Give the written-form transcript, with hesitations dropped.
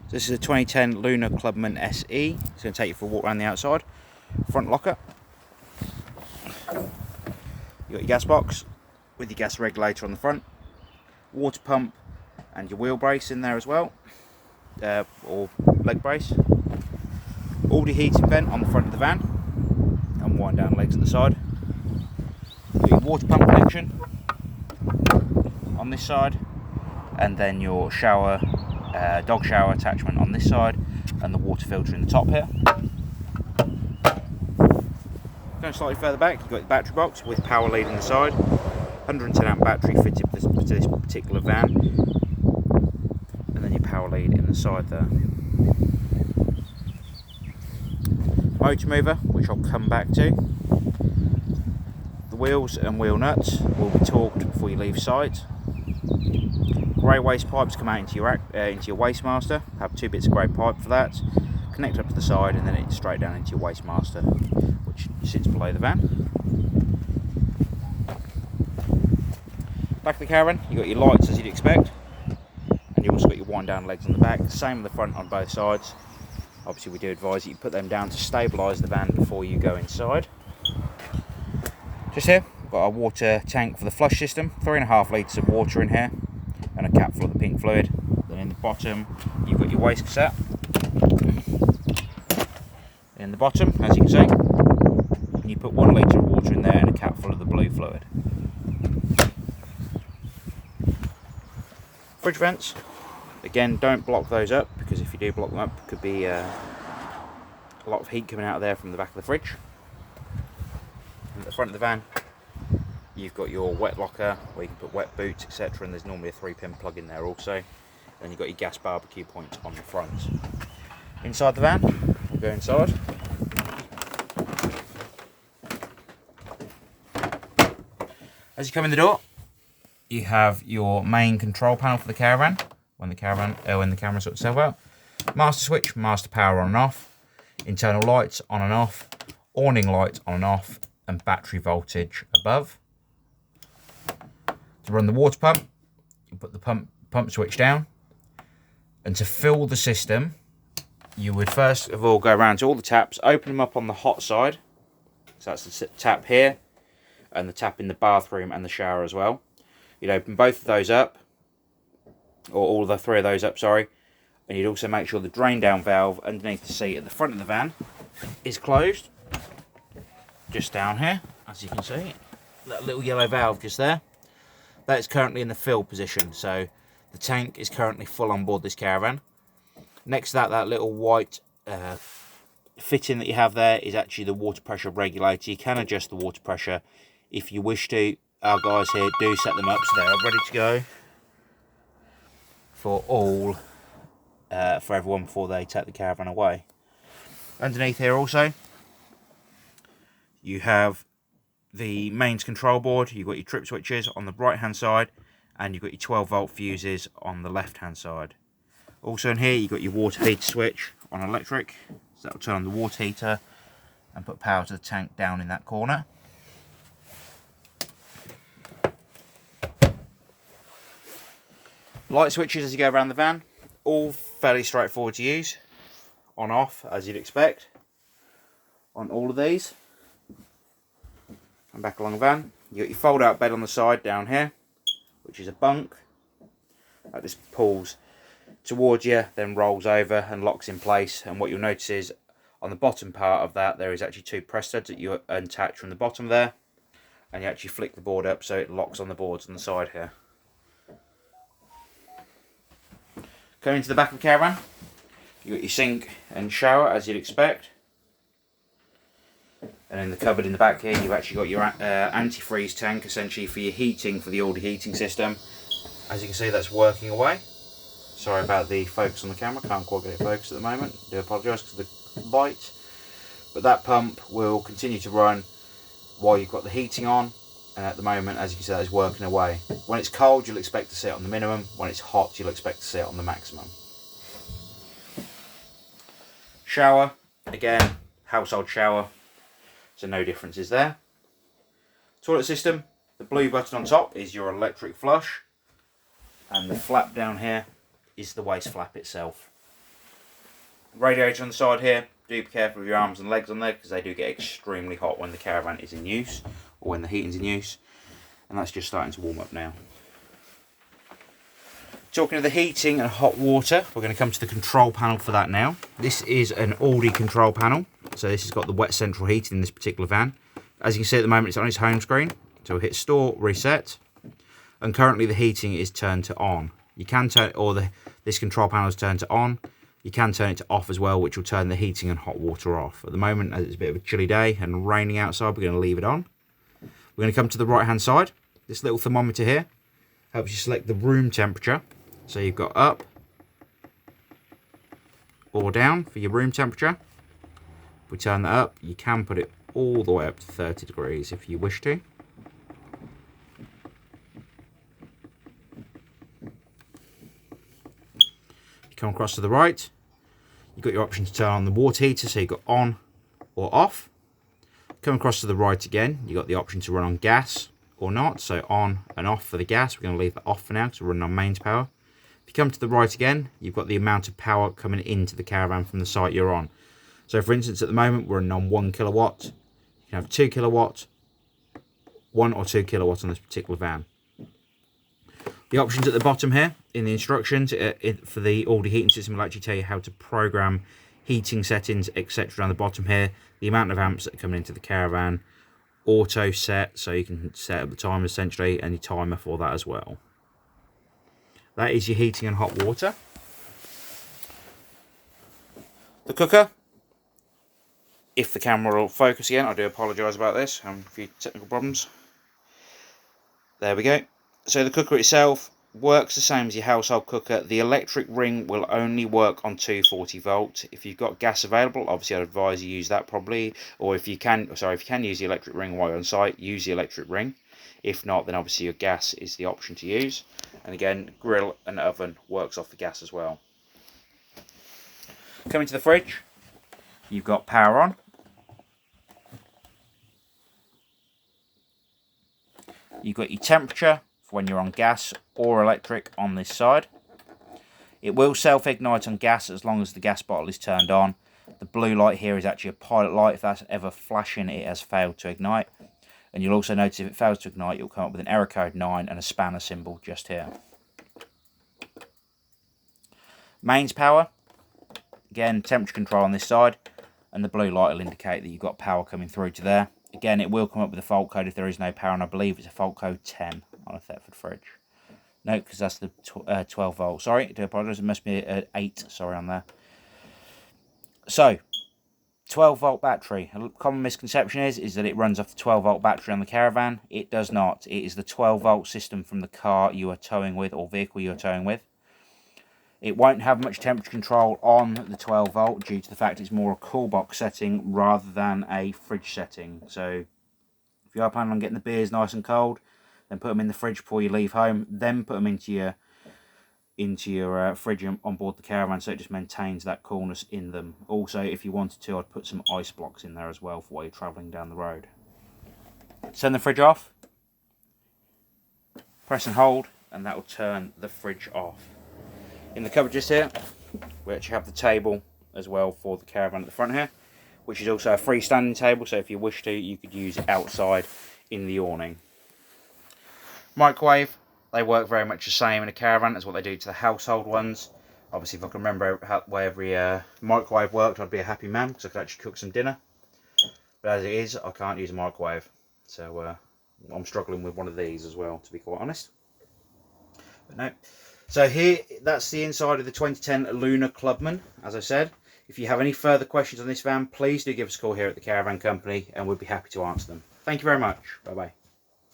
So this is a 2010 Lunar Clubman SE. It's going to take you for a walk around the outside. Front locker. You've got your gas box with your gas regulator on the front. Water pump and your wheel brace in there as well. Or leg brace. Already heating vent on the front of the van. And wind down legs at the side. You've got your water pump connection on this side. And then your shower, dog shower attachment on this side, and the water filter in the top here. Going slightly further back, you've got the battery box with power lead in the side, 110 amp battery fitted to this particular van, and then your power lead in the side there. Motor mover, which I'll come back to. The wheels and wheel nuts will be torqued before you leave site. Grey waste pipes come out into your waste master. Have two bits of grey pipe for that. Connect up to the side, and then it's straight down into your waste master, which sits below the van. Back of the caravan, you've got your lights as you'd expect, and you've also got your wind down legs on the back. Same on the front on both sides. Obviously, we do advise that you put them down to stabilise the van before you go inside. Just here, we've got our water tank for the flush system. 3.5 litres of water in here, and a cap full of the pink fluid. Then in the bottom, you've got your waste cassette. In the bottom, as you can see, and you put 1 litre of water in there and a cap full of the blue fluid. Fridge vents. Again, don't block those up, because if you do block them up, it could be a lot of heat coming out of there from the back of the fridge. And at the front of the van, you've got your wet locker where you can put wet boots, etc. And there's normally a 3-pin plug in there also. And you've got your gas barbecue point on the front. Inside the van, we'll go inside. As you come in the door, you have your main control panel for the caravan. When the camera sorts itself out. Master switch, master power on and off. Internal lights on and off. Awning lights on and off. And battery voltage above. To run the water pump, you put the pump switch down. And to fill the system, you would first of all go around to all the taps, open them up on the hot side. So that's the tap here, and the tap in the bathroom and the shower as well. You'd open both of those up, or all the 3 of those up, sorry. And you'd also make sure the drain down valve underneath the seat at the front of the van is closed. Just down here, as you can see. That little yellow valve just there. That is currently in the fill position, so the tank is currently full on board this caravan. Next to that, that little white fitting that you have there is actually the water pressure regulator. You can adjust the water pressure if you wish to. Our guys here do set them up so they are ready to go for everyone before they take the caravan away. Underneath here also, you have the mains control board. You've got your trip switches on the right hand side, and you've got your 12-volt fuses on the left hand side. Also in here, you've got your water heater switch on electric, so that will turn on the water heater and put power to the tank down in that corner. Light switches as you go around the van, all fairly straightforward to use. On off, as you'd expect, on all of these. And back along the van, you got your fold out bed on the side down here, which is a bunk. That just pulls towards you, then rolls over and locks in place. And what you'll notice is on the bottom part of that, there is actually 2 press studs that you attach from the bottom there, and you actually flick the board up so it locks on the boards on the side here. Coming to the back of the caravan, you've got your sink and shower as you'd expect. And in the cupboard in the back here, you've actually got your antifreeze tank, essentially for your heating, for the Aldi heating system. As you can see, that's working away. Sorry about the focus on the camera, can't quite get it focused at the moment. I do apologise for the light. But that pump will continue to run while you've got the heating on. And at the moment, as you can see, that is working away. When it's cold, you'll expect to see it on the minimum. When it's hot, you'll expect to see it on the maximum. Shower, again, household shower. So no differences there. Toilet system, the blue button on top is your electric flush. And the flap down here is the waste flap itself. Radiator on the side here. Do be careful with your arms and legs on there because they do get extremely hot when the caravan is in use or when the heating's in use. And that's just starting to warm up now. Talking of the heating and hot water, we're going to come to the control panel for that now. This is an Aldi control panel. So this has got the wet central heating in this particular van. As you can see at the moment, it's on its home screen. So we'll hit store, reset. And currently the heating is turned to on. You can turn, this control panel is turned to on. You can turn it to off as well, which will turn the heating and hot water off. At the moment, as it's a bit of a chilly day and raining outside, we're going to leave it on. We're going to come to the right-hand side. This little thermometer here helps you select the room temperature. So you've got up or down for your room temperature. If we turn that up, you can put it all the way up to 30 degrees if you wish to. Come across to the right, you've got your option to turn on the water heater, so you've got on or off. Come across to the right again, you've got the option to run on gas or not, so on and off for the gas. We're going to leave that off for now because we're running on mains power. If you come to the right again, you've got the amount of power coming into the caravan from the site you're on. So for instance, at the moment we're running on 1 kilowatt. You can have 2 kilowatt, 1 or 2 kilowatts on this particular van. The options at the bottom here in the instructions for the Aldi heating system will actually tell you how to program heating settings, etc. down the bottom here. The amount of amps that are coming into the caravan, auto set, so you can set up the timer essentially, and your timer for that as well. That is your heating and hot water. The cooker. If the camera will focus again, I do apologise about this. I'm having a few technical problems. There we go. So the cooker itself works the same as your household cooker. The electric ring will only work on 240 volt. If you've got gas available, obviously I'd advise you use that probably. Or if you can use the electric ring while you're on site, use the electric ring. If not, then obviously your gas is the option to use. And again, grill and oven works off the gas as well. Coming to the fridge, you've got power on. You've got your temperature for when you're on gas or electric on this side. It will self-ignite on gas as long as the gas bottle is turned on. The blue light here is actually a pilot light. If that's ever flashing, it has failed to ignite. And you'll also notice if it fails to ignite, you'll come up with an error code 9 and a spanner symbol just here. Mains power. Again, temperature control on this side. And the blue light will indicate that you've got power coming through to there. Again, it will come up with a fault code if there is no power, and I believe it's a fault code 10 on a Thetford fridge. No, because that's the 12 volt. Sorry, I do apologise. It must be an 8, sorry, on there. So, 12 volt battery. A common misconception is that it runs off the 12 volt battery on the caravan. It does not. It is the 12 volt system from the car you are towing with or vehicle you are towing with. It won't have much temperature control on the 12 volt due to the fact it's more a cool box setting rather than a fridge setting. So if you are planning on getting the beers nice and cold, then put them in the fridge before you leave home. Then put them into your fridge on board the caravan, so it just maintains that coolness in them. Also, if you wanted to, I'd put some ice blocks in there as well for while you're travelling down the road. Turn the fridge off. Press and hold, and that will turn the fridge off. In the cupboard just here, we actually have the table as well for the caravan at the front here, which is also a freestanding table, so if you wish to, you could use it outside in the awning. Microwave, they work very much the same in a caravan as what they do to the household ones. Obviously, if I can remember how every microwave worked, I'd be a happy man, because I could actually cook some dinner. But as it is, I can't use a microwave, so I'm struggling with one of these as well, to be quite honest. But no. So here, that's the inside of the 2010 Lunar Clubman, as I said. If you have any further questions on this van, please do give us a call here at the Caravan Company, and we'll be happy to answer them. Thank you very much. Bye-bye.